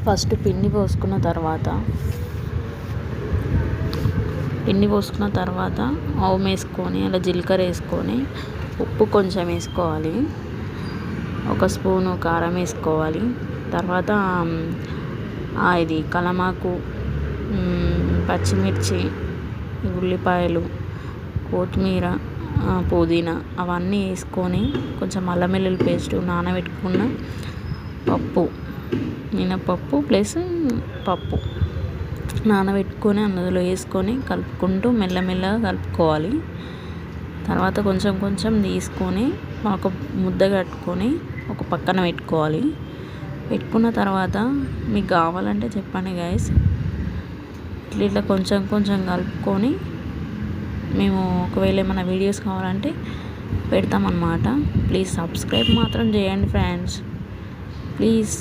First పిండి పోసుకున్న తర్వాత ఓం వేసుకొని అలా జీలకర్ర వేసుకొని ఉప్పు కొంచెం వేసుకోవాలి, ఒక స్పూను కారం వేసుకోవాలి. తర్వాత ఇది కలమాకు, పచ్చిమిర్చి, ఉల్లిపాయలు, కొత్తిమీర, పుదీనా అవన్నీ వేసుకొని కొంచెం అల్లం వెల్లుల్లి పేస్ట్, నానబెట్టుకున్న పప్పు, మినపప్పు ప్లస్ పప్పు నానబెట్టుకొని అందులో వేసుకొని కలుపుకుంటూ మెల్లమెల్లగా కలుపుకోవాలి. తర్వాత కొంచెం కొంచెం తీసుకొని ఒక ముద్ద కట్టుకొని ఒక పక్కన పెట్టుకోవాలి. పెట్టుకున్న తర్వాత మీకు కావాలంటే చెప్పండి గైస్, ఇట్లా కొంచెం కొంచెం కలుపుకొని మేము ఒకవేళ ఏమైనా వీడియోస్ కావాలంటే పెడతామన్నమాట. ప్లీజ్ సబ్స్క్రైబ్ మాత్రం చేయండి ఫ్రెండ్స్, ప్లీజ్.